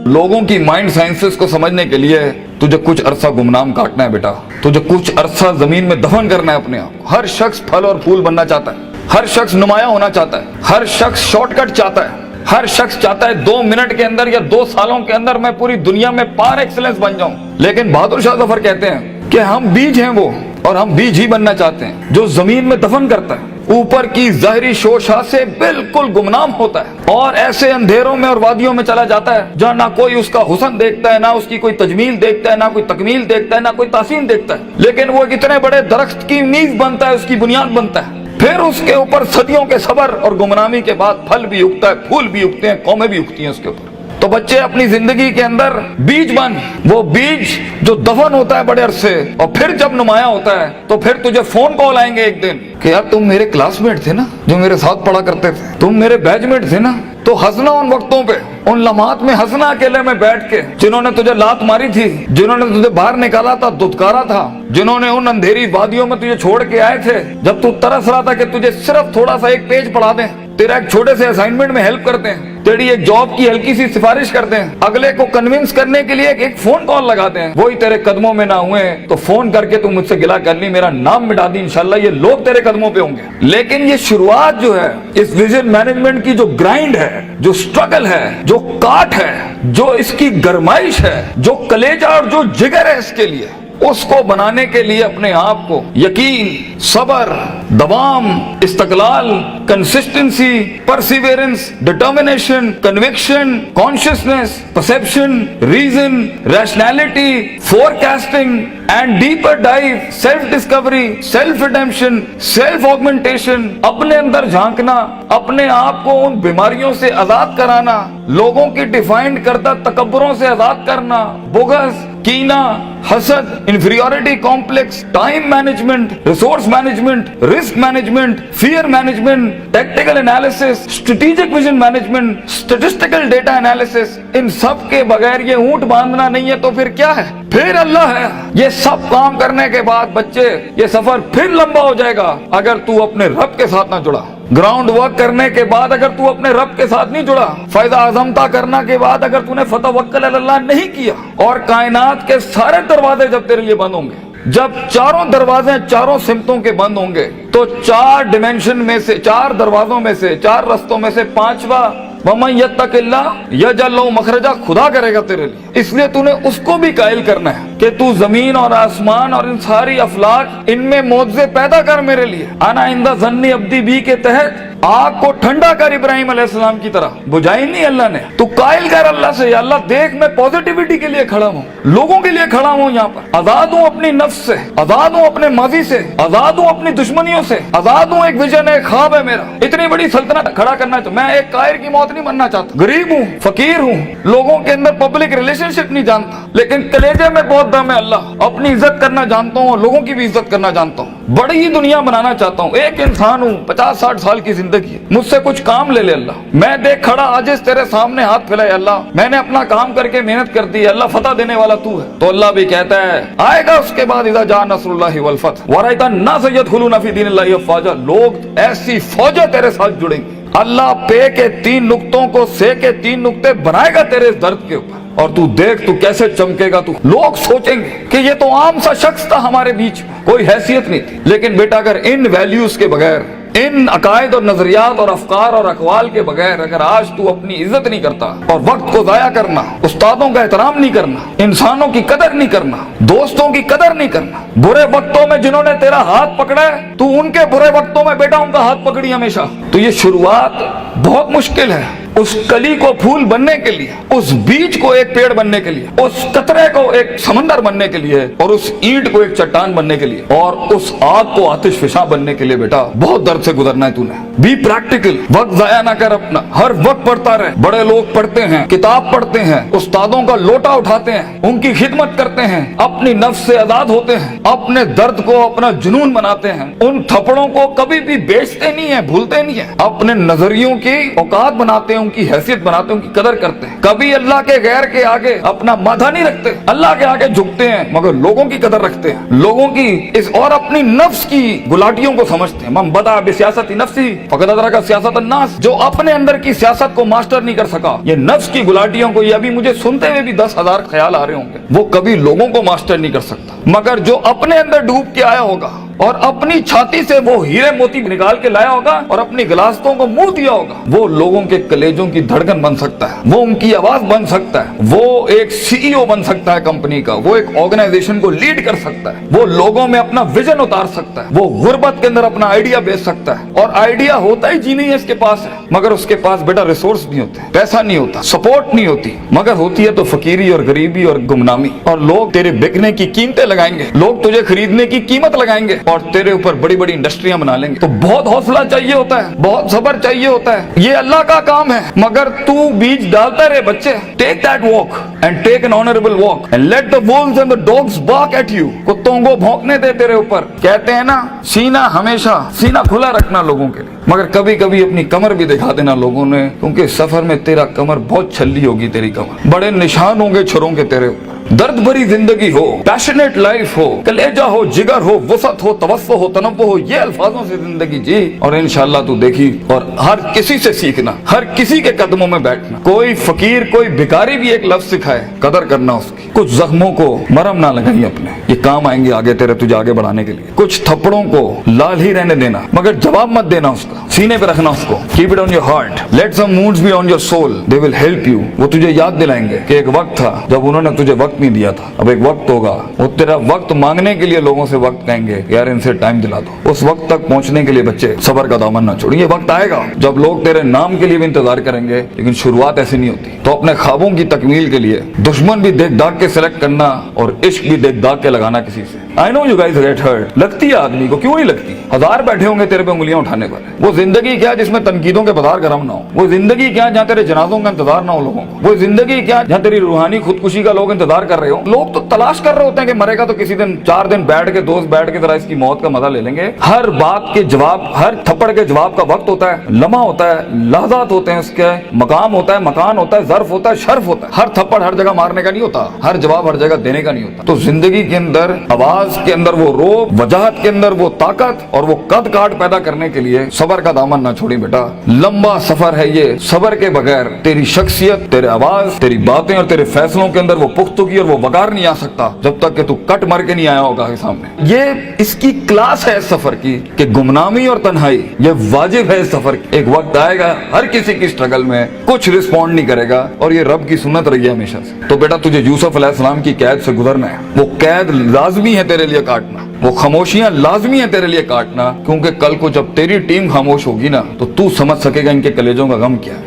लोगों की mind sciences को समझने के लिए तुझे कुछ अरसा गुमनाम काटना है बेटा, तुझे कुछ अरसा जमीन में दफन करना है अपने आप को। हर शख्स फल और फूल बनना चाहता है, हर शख्स नुमाया होना चाहता है, हर शख्स शॉर्टकट चाहता है, हर शख्स चाहता है 2 मिनट के अंदर या 2 सालों के अंदर मैं पूरी दुनिया में पार एक्सीलेंस बन जाऊं। लेकिन बहादुर शाह जफर कहते हैं कि हम बीज हैं वो, और हम बीज ही बनना चाहते हैं जो जमीन में दफन करता है, ऊपर की ज़ाहिरी शोशा से बिल्कुल गुमनाम होता है और ऐसे अंधेरों में और वादियों में चला जाता है जहाँ ना कोई उसका हुस्न देखता है, ना उसकी कोई तजमील देखता है, ना कोई तकमील देखता है, ना कोई तासीन देखता है। लेकिन वो इतने बड़े दरख्त की नींव बनता है, उसकी बुनियाद बनता है। फिर उसके ऊपर सदियों के सबर और गुमनामी के बाद फल भी उगता है, फूल भी उगते हैं, कौमें भी उगती हैं उसके ऊपर। तो बच्चे अपनी जिंदगी के अंदर बीज बन, वो बीज जो दफन होता है बड़े अरसे और फिर जब नुमाया होता है तो फिर तुझे फोन कॉल आएंगे एक दिन कि यार तुम मेरे क्लासमेट थे ना, जो मेरे साथ पढ़ा करते थे, तुम मेरे बैचमेट थे ना। तो हंसना उन वक्तों पे, उन लम्हात में हंसना अकेले में बैठ के, जिन्होंने तुझे लात मारी थी, जिन्होंने तुझे बाहर निकाला था, दुत्कारा था, जिन्होंने उन अंधेरी वादियों में तुझे छोड़ के आए थे जब तू तरस रहा था कि तुझे सिर्फ थोड़ा सा एक पेज पढ़ा दें, तेरा एक छोटे से असाइनमेंट में हेल्प करते हैं, तेरी एक जॉब की हल्की सी सिफारिश करते हैं, अगले को कन्विंस करने के लिए एक फोन कॉल लगाते हैं, वही तेरे कदमों में ना हुए तो फोन करके तू मुझसे गिला कर ली, मेरा नाम मिटा दी, इंशाल्लाह ये लोग तेरे कदमों पे होंगे। लेकिन ये शुरुआत जो है इस विजन मैनेजमेंट की, जो ग्राइंड है, जो स्ट्रगल है, जो काट है, जो इसकी गरमाइश है, जो कलेजा और जो जिगर है इसके लिए, उसको बनाने के लिए अपने आप को यकीन, सबर, दवाम, इस्तकलाल, consistency, perseverance, determination, conviction, consciousness, perception, reason, rationality, forecasting and deeper dive, self discovery, self redemption, self augmentation, अपने अंदर झांकना, अपने आप को उन बीमारियों से आजाद कराना, लोगों की डिफाइंड करता तकब्बुरों से आजाद करना, बुग़्ज़, कीना, हसद, inferiority complex, time management, resource management, risk management, fear management, tactical analysis, strategic vision management, statistical data analysis, इन सब के बगैर ये ऊंट बांधना नहीं है तो फिर क्या है? फिर अल्लाह है। ये सब काम करने के बाद बच्चे ये सफर फिर लंबा हो जाएगा अगर तू अपने रब के साथ ना जुड़ा। ग्राउंड वर्क करने के बाद अगर तू अपने रब के साथ नहीं जुड़ा, फायदा आजमता करने के बाद अगर तूने फतवक्कल अलल्लाह नहीं किया, और कायनात के सारे दरवाजे जब तेरे लिए बंद होंगे, जब चारों दरवाजे चारों सिमतों के बंद होंगे, तो 4 डिमेंशन में से, 4 दरवाजों में से, 4 रस्तों में से 5वां वमन यत्तकिल्लाह यजअल लहू मखरजा खुदा करेगा तेरे लिए। इसलिए तूने उसको भी कायल करना है कि तू जमीन और आसमान और इन सारी अफलाक, इनमें मौजे पैदा कर मेरे लिए। आना इंदा ज़न्नी अब्दी बी के तहत आग को ठंडा कर इब्राहिम अलैहिस्सलाम की तरह, बुझाई नहीं अल्लाह ने। तू कायल कर अल्लाह से, या अल्लाह देख मैं पॉजिटिविटी के लिए खड़ा हूँ, लोगों के लिए खड़ा हूँ, यहाँ पर आजाद हूँ अपनी नफ्स से, आजाद हूँ अपने माजी से, आजाद हूँ अपनी दुश्मनियों से, आजाद हूँ। एक विजन है, ख्वाब है मेरा, इतनी बड़ी सल्तनत खड़ा करना है। तो मैं एक कायर की मौत नहीं मरना चाहता। गरीब हूँ, फकीर हूँ, लोगों के अंदर पब्लिक रिलेशनशिप नहीं जानता, लेकिन कलेजे में बहुत दम है अल्लाह। अपनी इज्जत करना जानता हूँ और लोगों की भी इज्जत करना जानता हूँ। बड़ी ही दुनिया बनाना चाहता हूँ। एक इंसान हूँ, 50-60 साल की जिंदगी, मुझसे कुछ काम ले ले अल्लाह। मैं देख खड़ा आजिज़ तेरे सामने हाथ फैलाए अल्लाह, मैंने अपना काम करके मेहनत कर दी अल्लाह, फतह देने वाला तू है। तो अल्लाह भी कहता है आएगा उसके बाद, इज़ा जा नस्रुल्लाहि वल फतह व रअयता अन्नास यदखुलूना फी दीनिल्लाहि अफ़वाजा, लोग ऐसी फौजें तेरे साथ जुड़ेंगे। अल्लाह पे के 3 नुक्तों को से के 3 नुक्ते बनाएगा तेरे इस दर्द के ऊपर, और तू देख तू कैसे चमकेगा। तू लोग सोचेंगे कि ये तो आम सा शख्स था हमारे बीच में, कोई हैसियत नहीं थी। लेकिन बेटा अगर इन वैल्यूज के बगैर, इन अकायद और नजरियात और अफकार और अकवाल के बगैर अगर आज तू अपनी इज्जत नहीं करता, और वक्त को जाया करना, उस्तादों का एहतराम नहीं करना, इंसानों की कदर नहीं करना, दोस्तों की कदर नहीं करना, बुरे वक्तों में जिन्होंने तेरा हाथ पकड़ा है तू उनके बुरे वक्तों में बेटा उनका हाथ पकड़ी हमेशा, तो ये शुरुआत बहुत मुश्किल है। उस कली को फूल बनने के लिए, उस बीज को एक पेड़ बनने के लिए, उस कतरे को एक समंदर बनने के लिए, और उस ईंट को एक चट्टान बनने के लिए, और उस आग को आतिश फिशा बनने के लिए बेटा बहुत दर्द से गुजरना है तूने। बी प्रैक्टिकल, वक्त जाया ना कर अपना, हर वक्त पढ़ता रहे। बड़े लोग पढ़ते हैं, किताब पढ़ते हैं, उस्तादों का लोटा उठाते हैं, उनकी खिदमत करते हैं, अपनी नफ्स से आजाद होते हैं, अपने दर्द को अपना जुनून बनाते हैं, उन थप्पड़ों को कभी भी बेचते नहीं है, भूलते नहीं है, अपने नजरियों की औकात बनाते हैं, उनकी हैसियत बनाते हैं, उनकी कदर करते हैं। कभी अल्लाह के गैर के आगे अपना माथा नहीं रखते, अल्लाह के आगे झुकते हैं मगर लोगों की कदर रखते हैं, लोगों की इस और अपनी नफ्स की गुलाटियों को समझते हैं। मन बदा बिसियासती नफ्सी फकद अदरका सियासत अन्नास, जो अपने अंदर की सियासत को मास्टर नहीं कर सका, ये नफ्स की गुलाटियों को, ये अभी मुझे सुनते हुए भी 10,000 ख्याल आ रहे होंगे, वो कभी लोगों को मास्टर नहीं कर सकता। मगर जो अपने अंदर डूब के आया होगा और अपनी छाती से वो हीरे मोती निकाल के लाया होगा और अपनी गिलासतों को मुंह दिया होगा, वो लोगों के कलेजों की धड़कन बन सकता है, वो उनकी आवाज बन सकता है, वो एक सीईओ बन सकता है कंपनी का, वो एक ऑर्गेनाइजेशन को लीड कर सकता है, वो लोगों में अपना विजन उतार सकता है, वो गुर्बत के अंदर अपना आइडिया बेच सकता है। और आइडिया होता ही जी नहीं है इसके पास है, मगर उसके पास बेटा रिसोर्स नहीं होते, पैसा नहीं होता, सपोर्ट नहीं होती, मगर होती है तो फकीरी और गरीबी और गुमनामी। और लोग तेरे बिकने की कीमतें लगाएंगे, लोग तुझे खरीदने की कीमत लगाएंगे और तेरे ऊपर बड़ी बड़ी इंडस्ट्रियां बना लेंगे। तो बहुत हौसला चाहिए होता है, बहुत सब्र चाहिए होता है, ये अल्लाह का काम है। मगर तू बीज डालता रहे बच्चे, take that walk and take an honourable walk and let the wolves and the dogs bark at you. कुत्तों को भौंकने दे तेरे ऊपर। कहते हैं ना, सीना हमेशा सीना खुला रखना लोगों के लिए, मगर कभी कभी अपनी कमर भी दिखा देना लोगों ने, क्योंकि सफर में तेरा कमर बहुत छल्ली होगी, तेरी कमर बड़े निशान होंगे छुरों के तेरे ऊपर। दर्द भरी जिंदगी हो, पैशनेट लाइफ हो, कलेजा हो, जिगर हो, वसत हो, तवस्सो हो, तनव्वु हो, ये अल्फाजों से जिंदगी जी और इंशाअल्लाह तू देखी। और हर किसी से सीखना, हर किसी के कदमों में बैठना। कोई फकीर, कोई भिखारी भी एक लफ्ज सिखाए, कदर करना उसकी। कुछ जख्मों को मरहम ना लगाई अपने, ये काम आएंगे आगे तेरे, तुझे आगे बढ़ाने के लिए। कुछ थप्पड़ों को लाल ही रहने देना, मगर जवाब मत देना उसका, सीने पे रखना उसको। Keep it on your heart, let some moods be on your soul, they will help you. वो तुझे याद दिलाएंगे कि एक वक्त था जब उन्होंने तुझे वक्त नहीं दिया था, अब एक वक्त होगा, वो तेरा वक्त मांगने के लिए लोगों से वक्त कहेंगे, यार इनसे टाइम दिला दो। उस वक्त तक पहुंचने के लिए बच्चे सबर का दामन ना छोड़िए। वक्त आएगा जब लोग तेरे नाम के लिए भी इंतजार करेंगे, लेकिन शुरुआत ऐसी नहीं होती। तो अपने ख्वाबों की तकमील के लिए दुश्मन भी देख दाग के सिलेक्ट करना और इश्क भी देख दाग के लगाना किसी से। I know you guys get hurt, लगती है आदमी को, क्यों नहीं लगती? हजार बैठे होंगे तेरे पे उंगलियां उठाने पर। वो जिंदगी क्या जिसमें तनकीदों के बाजार गरम ना हो? वो जिंदगी क्या जहाँ तेरे जनाजों का इंतजार ना हो लोगों को? वो जिंदगी क्या जहाँ तेरी रूहानी खुदकुशी का लोग इंतजार कर रहे हो? लोग तो तलाश कर रहे होते हैं कि मरेगा तो किसी दिन 4 दिन बैठ के दोस्त बैठ के जरा इसकी मौत का मजा ले लेंगे। हर बात के जवाब, हर थप्पड़ के जवाब का वक्त होता है, लम्हा होता है, लहजात होते हैं, उसके मकाम होता है, मकान होता है, ज़र्फ होता है, शर्फ होता है। हर थप्पड़ हर जगह मारने का नहीं होता, हर जवाब हर जगह देने का नहीं होता। तो जिंदगी के अंदर आवाज के अंदर वो रोब, वजाहत के अंदर वो ताकत और वो कद काट पैदा करने के लिए सबर का दामन ना छोड़ी बेटा। लंबा सफर है ये, सबर के बगैर तेरी शख्सियत, तेरे आवाज, तेरी बातें और तेरे फैसलों के अंदर वो पुख्तगी और वो वकार नहीं आ सकता जब तक कि तू कट मर के नहीं आया होगा सामने। ये इसकी क्लास है इस सफर की कि गुमनामी और तन्हाई ये वाजिब है इस सफर की। एक वक्त आएगा हर किसी की स्ट्रगल में कुछ रिस्पॉन्ड नहीं करेगा और ये रब की सुन्नत रही है हमेशा से। तो बेटा तुझे यूसुफ अलैहिस्सलाम की कैद से गुजरना है, वो कैद लाजमी है तेरे लिए काटना, वो खामोशियां लाजमी है तेरे लिए काटना, क्योंकि कल को जब तेरी टीम खामोश होगी ना तो तू समझ सकेगा इनके कलेजों का गम क्या है।